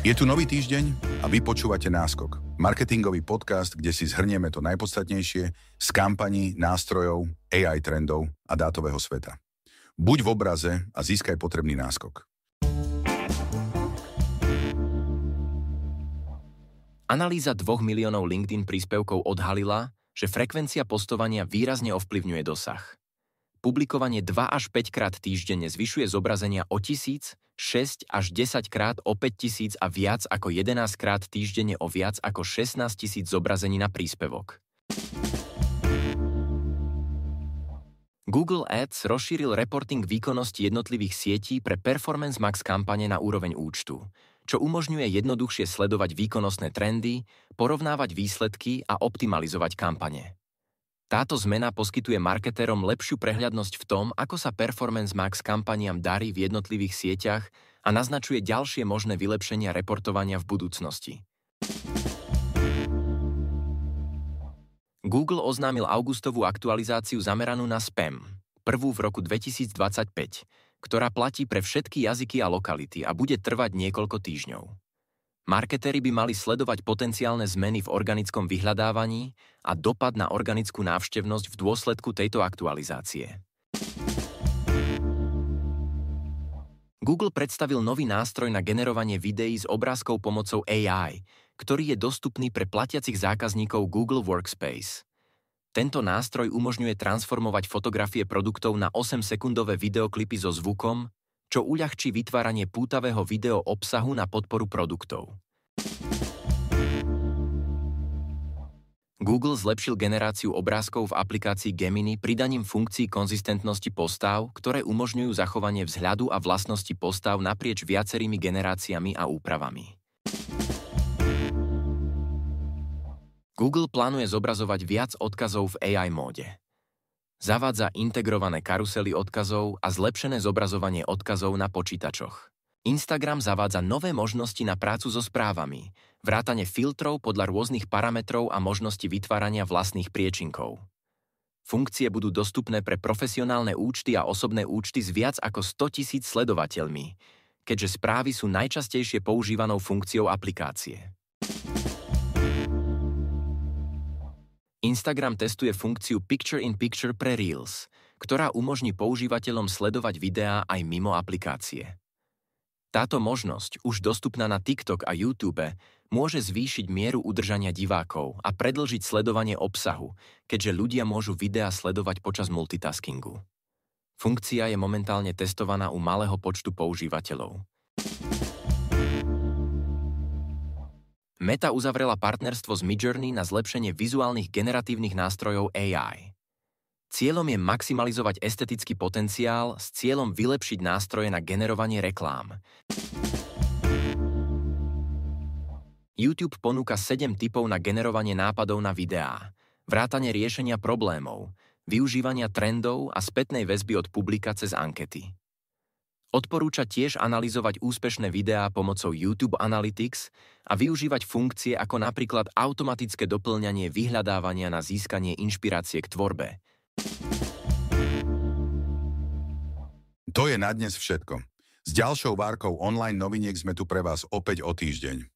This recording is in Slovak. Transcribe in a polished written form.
Je tu nový týždeň a vy počúvate Náskok, marketingový podcast, kde si zhrnieme to najpodstatnejšie z kampaní, nástrojov, AI trendov a dátového sveta. Buď v obraze a získaj potrebný náskok. Analýza 2 miliónov LinkedIn príspevkov odhalila, že frekvencia postovania výrazne ovplyvňuje dosah. Publikovanie 2 až 5 krát týždenne zvyšuje zobrazenia o 1000, 6 až 10 krát o 5000 a viac ako 11 krát týždenne o viac ako 16 000 zobrazení na príspevok. Google Ads rozšíril reporting výkonnosti jednotlivých sietí pre Performance Max kampane na úroveň účtu, čo umožňuje jednoduchšie sledovať výkonnostné trendy, porovnávať výsledky a optimalizovať kampane. Táto zmena poskytuje marketérom lepšiu prehľadnosť v tom, ako sa Performance Max kampaniam darí v jednotlivých sieťach a naznačuje ďalšie možné vylepšenia reportovania v budúcnosti. Google oznámil augustovú aktualizáciu zameranú na spam, prvú v roku 2025, ktorá platí pre všetky jazyky a lokality a bude trvať niekoľko týždňov. Marketéri by mali sledovať potenciálne zmeny v organickom vyhľadávaní a dopad na organickú návštevnosť v dôsledku tejto aktualizácie. Google predstavil nový nástroj na generovanie videí s obrázkov pomocou AI, ktorý je dostupný pre platiacich zákazníkov Google Workspace. Tento nástroj umožňuje transformovať fotografie produktov na 8-sekundové videoklipy so zvukom, čo uľahčí vytváranie pútavého video obsahu na podporu produktov. Google zlepšil generáciu obrázkov v aplikácii Gemini pridaním funkcií konzistentnosti postáv, ktoré umožňujú zachovanie vzhľadu a vlastnosti postáv naprieč viacerými generáciami a úpravami. Google plánuje zobrazovať viac odkazov v AI móde. Zavádza integrované karusely odkazov a zlepšené zobrazovanie odkazov na počítačoch. Instagram zavádza nové možnosti na prácu so správami, vrátane filtrov podľa rôznych parametrov a možnosti vytvárania vlastných priečinkov. Funkcie budú dostupné pre profesionálne účty a osobné účty s viac ako 100 000 sledovateľmi, keďže správy sú najčastejšie používanou funkciou aplikácie. Instagram testuje funkciu Picture-in-Picture pre Reels, ktorá umožní používateľom sledovať videá aj mimo aplikácie. Táto možnosť, už dostupná na TikTok a YouTube, môže zvýšiť mieru udržania divákov a predĺžiť sledovanie obsahu, keďže ľudia môžu videá sledovať počas multitaskingu. Funkcia je momentálne testovaná u malého počtu používateľov. Meta uzavrela partnerstvo s Midjourney na zlepšenie vizuálnych generatívnych nástrojov AI. Cieľom je maximalizovať estetický potenciál s cieľom vylepšiť nástroje na generovanie reklám. YouTube ponúka 7 typov na generovanie nápadov na videá, vrátane riešenia problémov, využívania trendov a spätnej väzby od publika cez ankety. Odporúča tiež analyzovať úspešné videá pomocou YouTube Analytics a využívať funkcie ako napríklad automatické doplňanie vyhľadávania na získanie inšpirácie k tvorbe. To je na dnes všetko. S ďalšou várkou online noviniek sme tu pre vás opäť o týždeň.